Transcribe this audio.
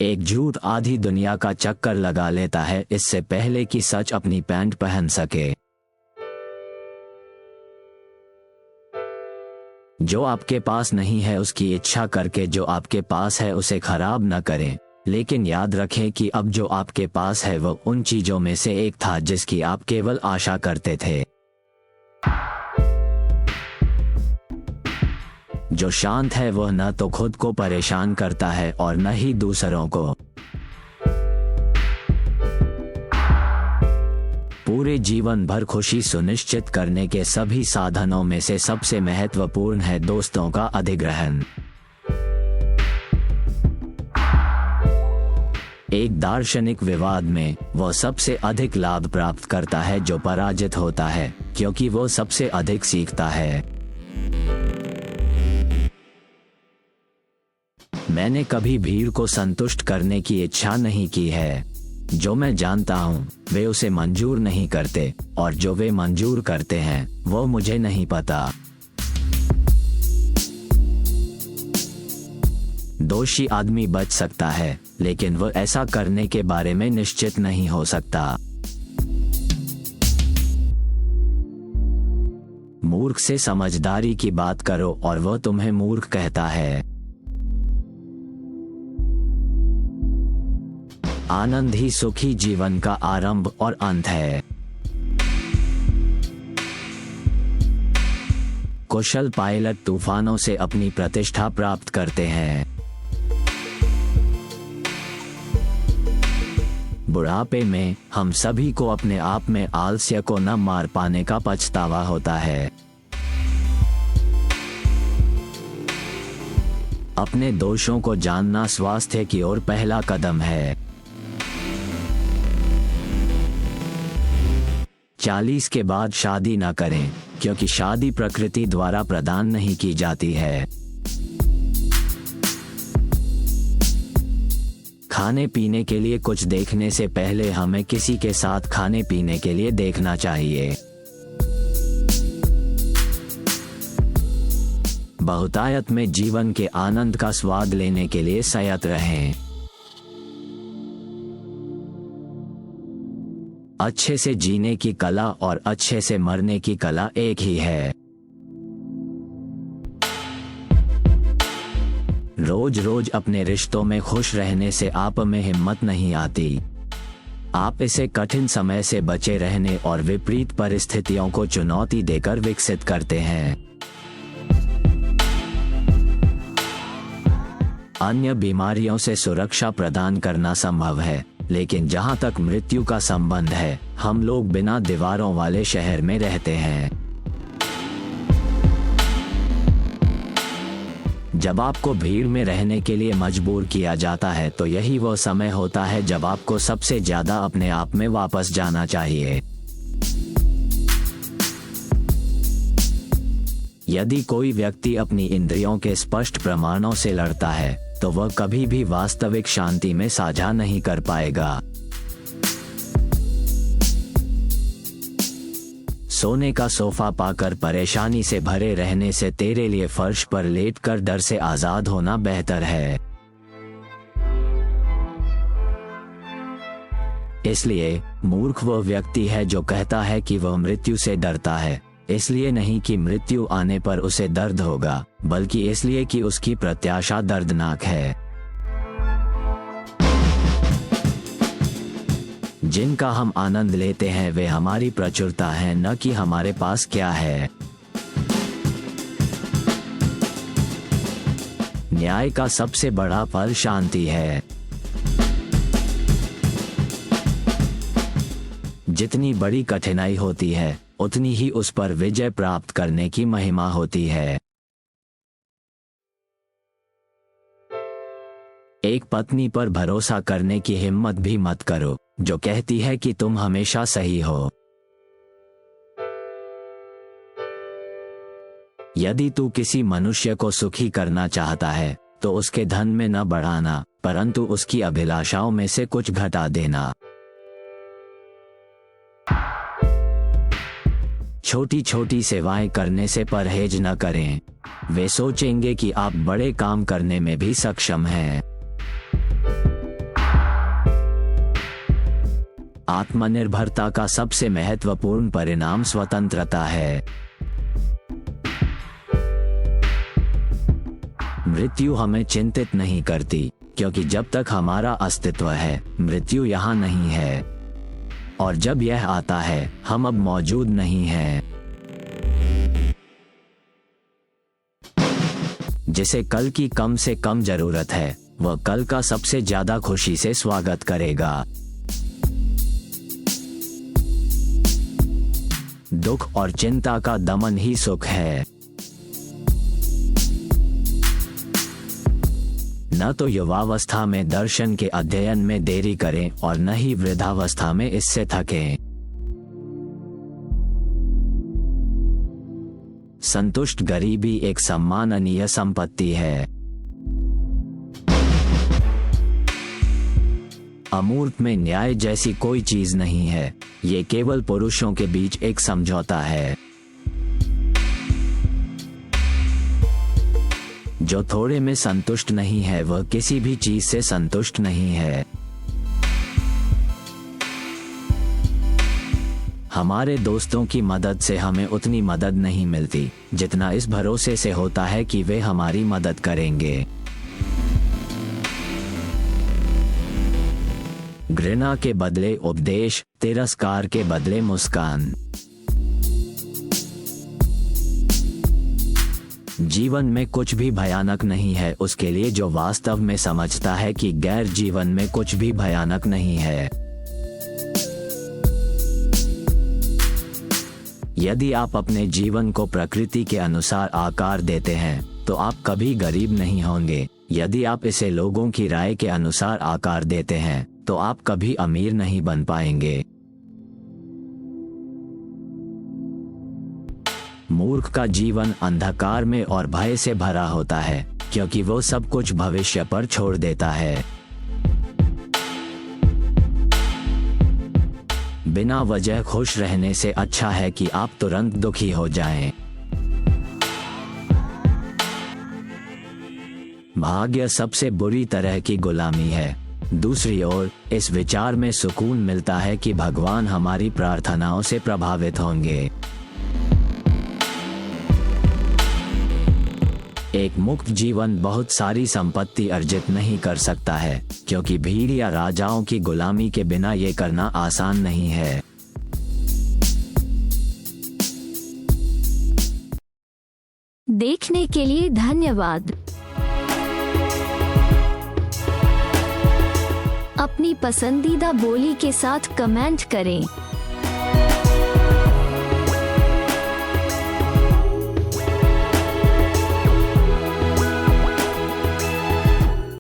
एक झूठ आधी दुनिया का चक्कर लगा लेता है इससे पहले कि सच अपनी पैंट पहन सके। जो आपके पास नहीं है उसकी इच्छा करके जो आपके पास है उसे खराब न करें, लेकिन याद रखें कि अब जो आपके पास है वो उन चीजों में से एक था जिसकी आप केवल आशा करते थे। जो शांत है वह न तो खुद को परेशान करता है और न ही दूसरों को। पूरे जीवन भर खुशी सुनिश्चित करने के सभी साधनों में से सबसे महत्वपूर्ण है दोस्तों का अधिग्रहण। एक दार्शनिक विवाद में वह सबसे अधिक लाभ प्राप्त करता है जो पराजित होता है, क्योंकि वो सबसे अधिक सीखता है। मैंने कभी भीड़ को संतुष्ट करने की इच्छा नहीं की है। जो मैं जानता हूँ वे उसे मंजूर नहीं करते और जो वे मंजूर करते हैं वो मुझे नहीं पता। दोषी आदमी बच सकता है, लेकिन वह ऐसा करने के बारे में निश्चित नहीं हो सकता। मूर्ख से समझदारी की बात करो और वह तुम्हें मूर्ख कहता है। आनंद ही सुखी जीवन का आरंभ और अंत है। कुशल पायलट तूफानों से अपनी प्रतिष्ठा प्राप्त करते हैं। बुढ़ापे में हम सभी को अपने आप में आलस्य को न मार पाने का पछतावा होता है। अपने दोषों को जानना स्वास्थ्य की ओर पहला कदम है। 40 के बाद शादी न करें, क्योंकि शादी प्रकृति द्वारा प्रदान नहीं की जाती है। खाने पीने के लिए कुछ देखने से पहले हमें किसी के साथ खाने पीने के लिए देखना चाहिए। बहुतायत में जीवन के आनंद का स्वाद लेने के लिए संयत रहें। अच्छे से जीने की कला और अच्छे से मरने की कला एक ही है। रोज रोज अपने रिश्तों में खुश रहने से आप में हिम्मत नहीं आती। आप इसे कठिन समय से बचे रहने और विपरीत परिस्थितियों को चुनौती देकर विकसित करते हैं। अन्य बीमारियों से सुरक्षा प्रदान करना संभव है, लेकिन जहां तक मृत्यु का संबंध है, हम लोग बिना दीवारों वाले शहर में रहते हैं। जब आपको भीड़ में रहने के लिए मजबूर किया जाता है तो यही वो समय होता है जब आपको सबसे ज्यादा अपने आप में वापस जाना चाहिए। यदि कोई व्यक्ति अपनी इंद्रियों के स्पष्ट प्रमाणों से लड़ता है तो वह कभी भी वास्तविक शांति में साझा नहीं कर पाएगा। सोने का सोफा पाकर परेशानी से भरे रहने से तेरे लिए फर्श पर लेटकर डर से आजाद होना बेहतर है। इसलिए मूर्ख वह व्यक्ति है जो कहता है कि वह मृत्यु से डरता है, इसलिए नहीं कि मृत्यु आने पर उसे दर्द होगा, बल्कि इसलिए कि उसकी प्रत्याशा दर्दनाक है। जिनका हम आनंद लेते हैं वे हमारी प्रचुरता है, न कि हमारे पास क्या है। न्याय का सबसे बड़ा फल शांति है। जितनी बड़ी कठिनाई होती है उतनी ही उस पर विजय प्राप्त करने की महिमा होती है। एक पत्नी पर भरोसा करने की हिम्मत भी मत करो जो कहती है कि तुम हमेशा सही हो। यदि तू किसी मनुष्य को सुखी करना चाहता है तो उसके धन में न बढ़ाना, परंतु उसकी अभिलाषाओं में से कुछ घटा देना। छोटी छोटी सेवाएं करने से परहेज न करें। वे सोचेंगे कि आप बड़े काम करने में भी सक्षम हैं। आत्मनिर्भरता का सबसे महत्वपूर्ण परिणाम स्वतंत्रता है। मृत्यु हमें चिंतित नहीं करती, क्योंकि जब तक हमारा अस्तित्व है, मृत्यु यहाँ नहीं है, और जब यह आता है, हम अब मौजूद नहीं हैं। जिसे कल की कम से कम जरूरत है, वह कल का सबसे ज्यादा खुशी से स्वागत करेगा। दुख और चिंता का दमन ही सुख है। न तो युवावस्था में दर्शन के अध्ययन में देरी करें और न ही वृद्धावस्था में इससे थकें। संतुष्ट गरीबी एक सम्माननीय संपत्ति है। अमूर्त में न्याय जैसी कोई चीज नहीं है, ये केवल पुरुषों के बीच एक समझौता है। जो थोड़े में संतुष्ट नहीं है, वह किसी भी चीज से संतुष्ट नहीं है। हमारे दोस्तों की मदद से हमें उतनी मदद नहीं मिलती जितना इस भरोसे से होता है कि वे हमारी मदद करेंगे। घृणा के बदले उपदेश, तिरस्कार के बदले मुस्कान। जीवन में कुछ भी भयानक नहीं है उसके लिए जो वास्तव में समझता है कि गैर जीवन में कुछ भी भयानक नहीं है। यदि आप अपने जीवन को प्रकृति के अनुसार आकार देते हैं, तो आप कभी गरीब नहीं होंगे। यदि आप इसे लोगों की राय के अनुसार आकार देते हैं, तो आप कभी अमीर नहीं बन पाएंगे। मूर्ख का जीवन अंधकार में और भय से भरा होता है, क्योंकि वो सब कुछ भविष्य पर छोड़ देता है। बिना वजह खुश रहने से अच्छा है कि आप तुरंत दुखी हो जाएं। भाग्य सबसे बुरी तरह की गुलामी है। दूसरी ओर, इस विचार में सुकून मिलता है कि भगवान हमारी प्रार्थनाओं से प्रभावित होंगे। एक मुक्त जीवन बहुत सारी संपत्ति अर्जित नहीं कर सकता है, क्योंकि भीड़ या राजाओं की गुलामी के बिना ये करना आसान नहीं है। देखने के लिए धन्यवाद। अपनी पसंदीदा बोली के साथ कमेंट करें।